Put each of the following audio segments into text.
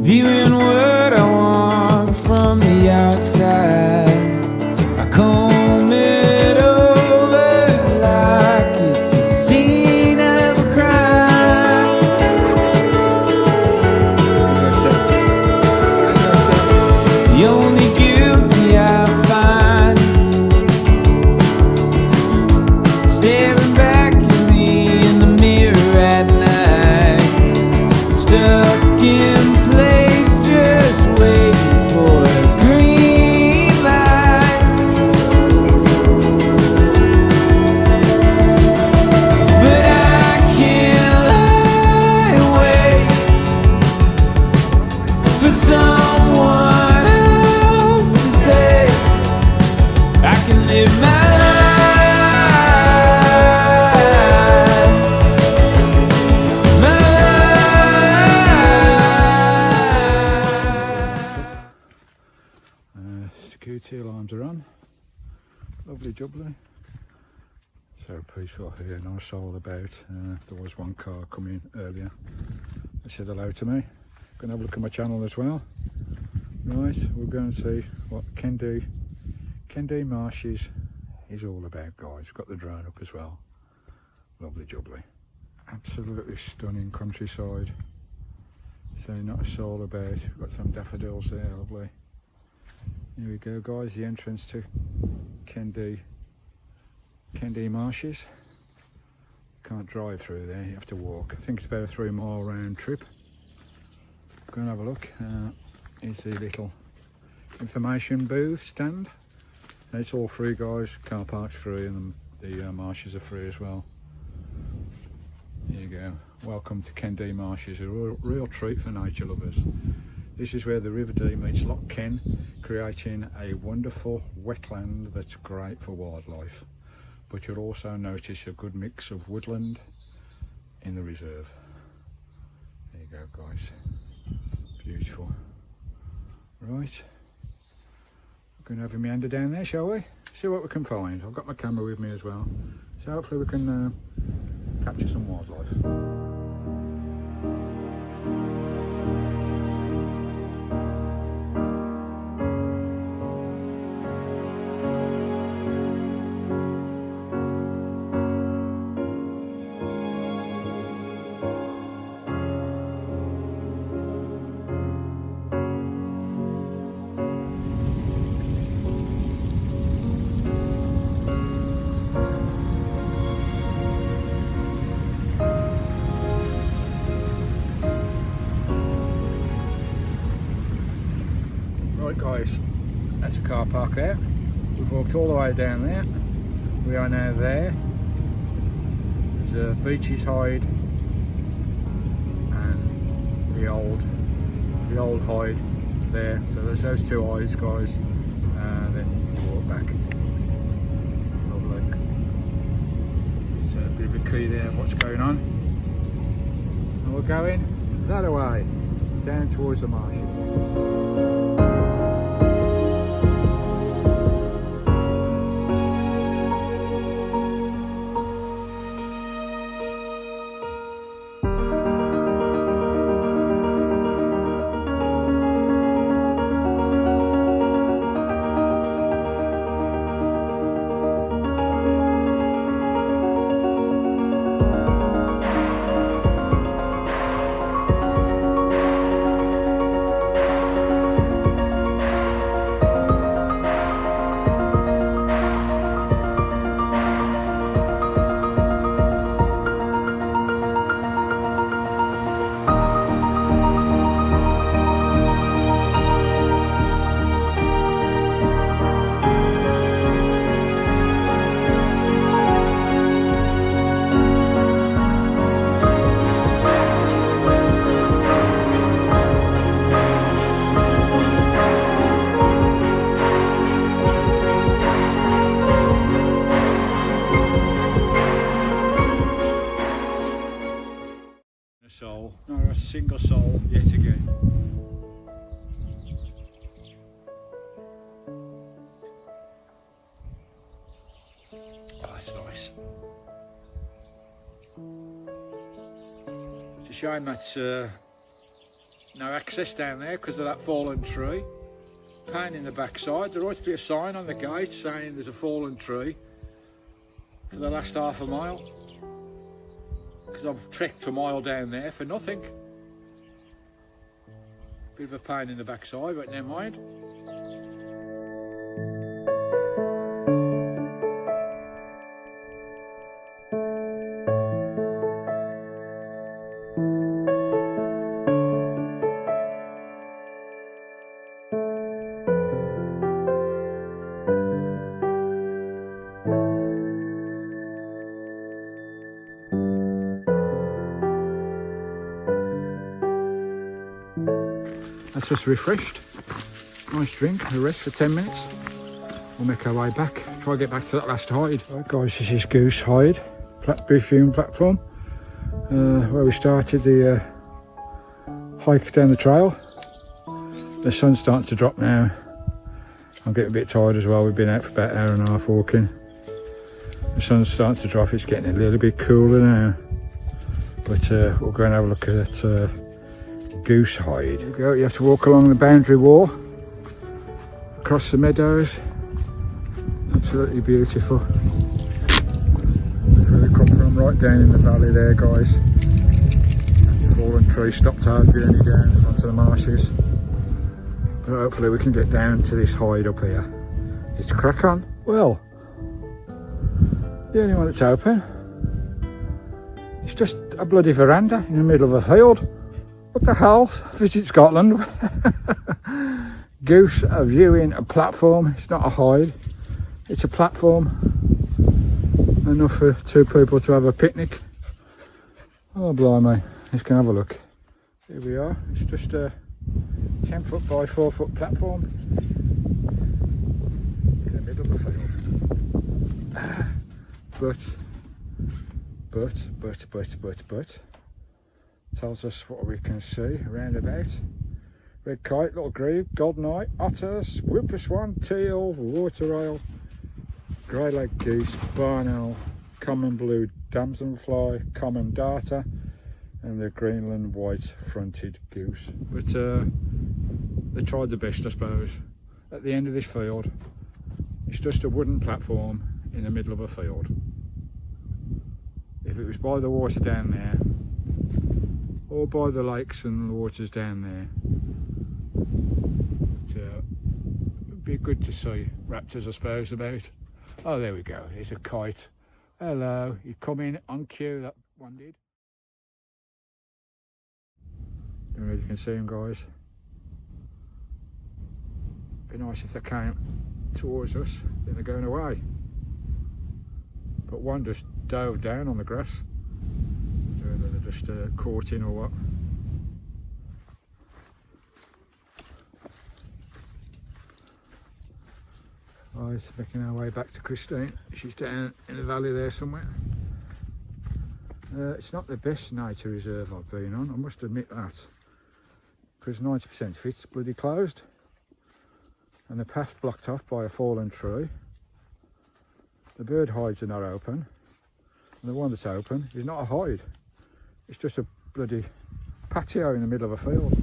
viewing what I want from the outside. I comb it over like it's the scene of a crime. The only guilty I find staring back at me in the mirror at night, stuck in place just waiting for a green light. But I can't lie, wait for someone else to say I can live my security alarms are on. Lovely jubbly. So peaceful here, no soul about. There was one car coming earlier. They said hello to me. Gonna have a look at my channel as well. Right, we'll go and see what Dee Marshes is all about, guys. Got the drone up as well. Lovely jubbly. Absolutely stunning countryside. So not a soul about. Got some daffodils there, lovely. Here we go, guys, the entrance to Dee Marshes. Can't drive through there, you have to walk. I think it's about a 3-mile round trip. Go and have a look. Here's the little information booth stand. It's all free, guys. Car park's free and the marshes are free as well. Here you go. Welcome to Dee Marshes, a real treat for nature lovers. This is where the River Dee meets Loch Ken, creating a wonderful wetland that's great for wildlife. But you'll also notice a good mix of woodland in the reserve. There you go, guys. Beautiful. Right. We're going to have a meander down there, shall we? See what we can find. I've got my camera with me as well. So hopefully we can capture some wildlife. Right, guys, that's a car park there. We've walked all the way down there. We are now there. There's a Beech's Hide and the old hide there. So there's those two hides, guys. Then you walk back. Lovely. So a bit of a key there of what's going on. And we're going that way, down towards the marshes. Not a single soul yet again. Oh, that's nice. It's a shame that's no access down there because of that fallen tree. Pain in the backside. There ought to be a sign on the gate saying there's a fallen tree for the last half a mile, because I've trekked a mile down there for nothing. Bit of a pain in the backside, but never mind. That's just refreshed. Nice drink, a rest for 10 minutes. We'll make our way back, try to get back to that last hide. Right guys, this is Goose Hide, flat bitumen platform, where we started the hike down the trail. The sun's starting to drop now. I'm getting a bit tired as well, we've been out for about an hour and a half walking. The sun's starting to drop, it's getting a little bit cooler now. But we'll go and have a look at Goose Hide. There we go. You have to walk along the boundary wall, across the meadows. Absolutely beautiful. That's where we come from, right down in the valley there, guys. Fallen tree stopped our journey down onto the marshes. But hopefully we can get down to this hide up here. It's crack on. Well, the only one that's open. It's just a bloody veranda in the middle of a field. What the hell? Visit Scotland. Goose viewing a platform. It's not a hide. It's a platform. Enough for two people to have a picnic. Oh blimey. Let's go have a look. Here we are. It's just a 10-foot by 4-foot platform. In the middle of the field. But. Tells us what we can see around about. Red kite, little grebe, golden eye, otters, whooper swan, teal, water rail, grey leg geese, barn owl, common blue damselfly, common darter, and the Greenland white-fronted goose. But they tried the best, I suppose. At the end of this field, it's just a wooden platform in the middle of a field. If it was by the water down there, or by the lakes and the waters down there, it'd be good to see raptors, I suppose, about. Oh, there we go, there's a kite. Hello, you come in on cue, that one did. I don't know if you can see them, guys. Be nice if they came towards us, then they're going away. But one just dove down on the grass. Whether they're just caught in or what. Right, making our way back to Christine. She's down in the valley there somewhere. It's not the best nature reserve I've been on, I must admit that. Because 90% of it's bloody closed. And the path's blocked off by a fallen tree. The bird hides are not open. And the one that's open is not a hide. It's just a bloody patio in the middle of a field.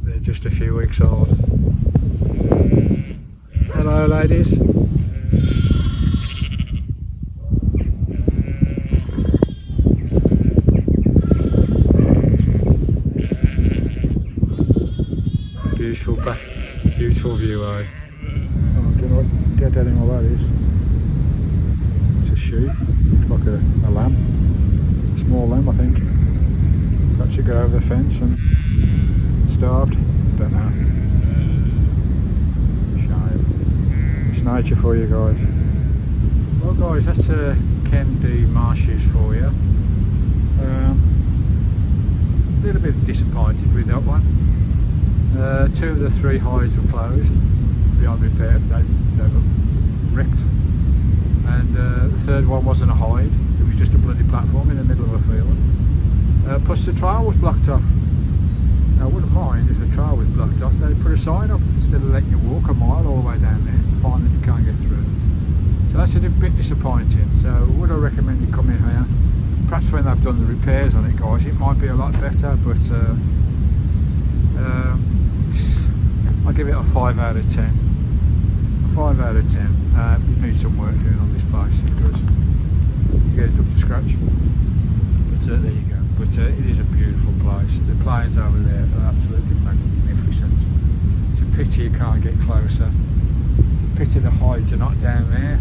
They're just a few weeks old. Hello, ladies. Beautiful view, eh? Oh, I don't know what dead animal that is. It's a sheep, looks like a lamb, a small lamb I think. Perhaps it got over the fence and starved, don't know. Shame. It's nature for you guys. Well guys, that's Dee Marshes for you. A little bit disappointed with that one. 2 of the 3 hides were closed, beyond repair, they were wrecked. And the 3rd one wasn't a hide, it was just a bloody platform in the middle of a field. Plus the trail was blocked off. Now I wouldn't mind if the trail was blocked off, they'd put a sign up instead of letting you walk a mile all the way down there to find that you can't get through. So that's a bit disappointing, so would I recommend you come in here? perhaps when they've done the repairs on it, guys, it might be a lot better, but I'll give it a 5 out of 10. A 5 out of 10. You need some work doing on this place, it does, to get it up to scratch. But there you go. But it is a beautiful place. The planes over there are absolutely magnificent. It's a pity you can't get closer. It's a pity the hides are not down there.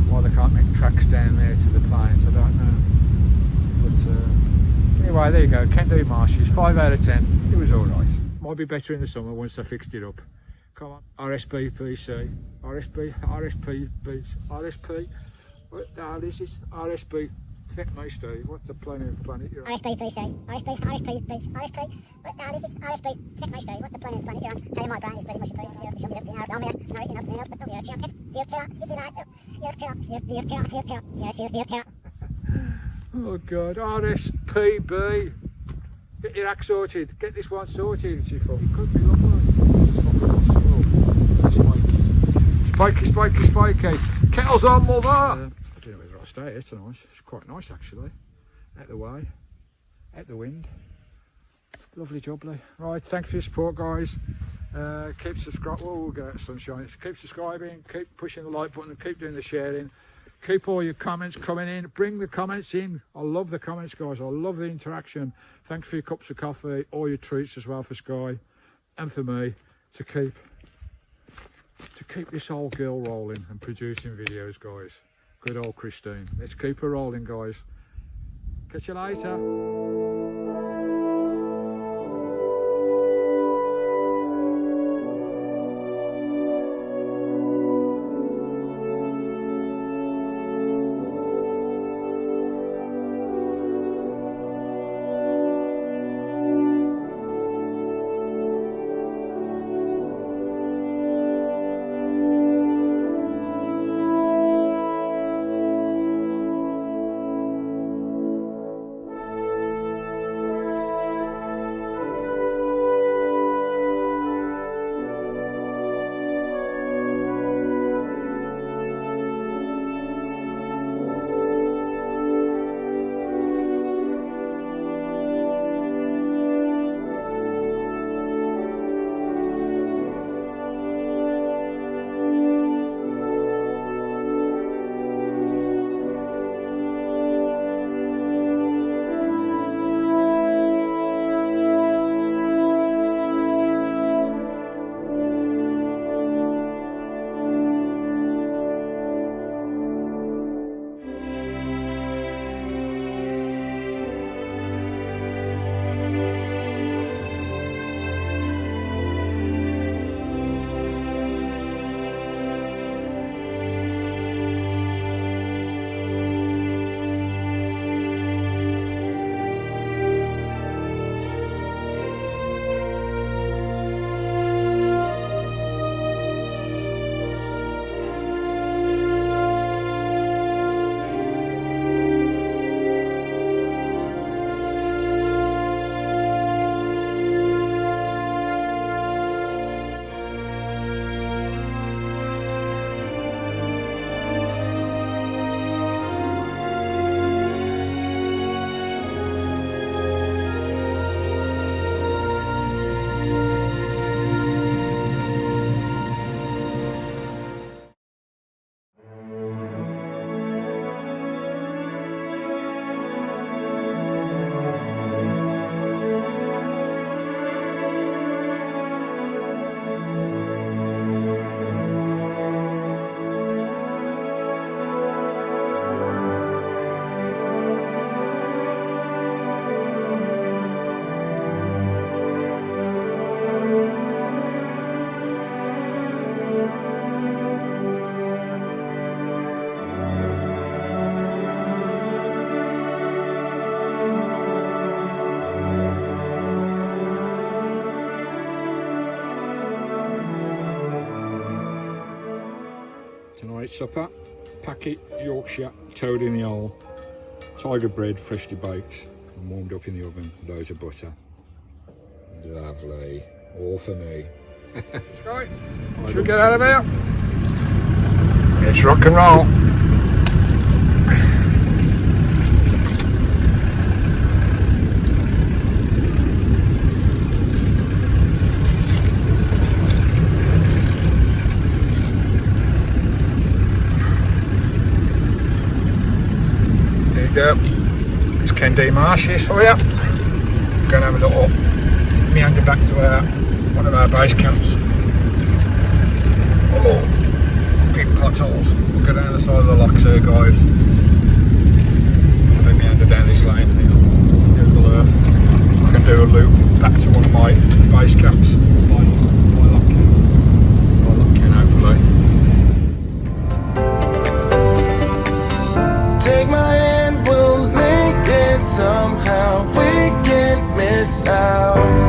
Why they can't make tracks down there to the planes, I don't know. But anyway, there you go. Dee Marshes, 5 out of 10. It was alright. Might be better in the summer once I fixed it up. Come on. RSPBC. RSP. What the hell is this? RSP. Fuck me, Steve. What the planet you're on? RSPBC. RSP. What the hell is this? RSP. Fuck me, Steve. What the planet you're on? Tell you my brain is pretty much approved. Oh God, RSPB. Get your act sorted. Get this one sorted. It's your fault. It could be lovely. Spiky. Kettle's on, mother. I don't know whether I'll stay here tonight. It's quite nice actually. Out the way, out the wind. Lovely jubbly. Right, thanks for your support, guys. Keep subscribing. Oh, we'll get out of sunshine. Keep subscribing. Keep pushing the like button. Keep doing the sharing. Keep all your comments coming in. Bring the comments in. I love the comments, guys. I love the interaction. Thanks for your cups of coffee, all your treats as well for Skye and for me to keep this old girl rolling and producing videos, guys. Good old Christine. Let's keep her rolling, guys. Catch you later. Supper, packet Yorkshire, toad in the hole, tiger bread freshly baked and warmed up in the oven, loads of butter. Lovely, all for me. Skye, should we get out of here? It's rock and roll. it's Ken Dee Marsh for you. Going to have a little meander back to one of our base camps. Oh, big potholes. We'll go down the side of the locks here, guys. And then meander down this lane here. Google Earth. I can do a loop back to one of my base camps by locking hopefully. Take my hand, we'll make it somehow. We can't miss out.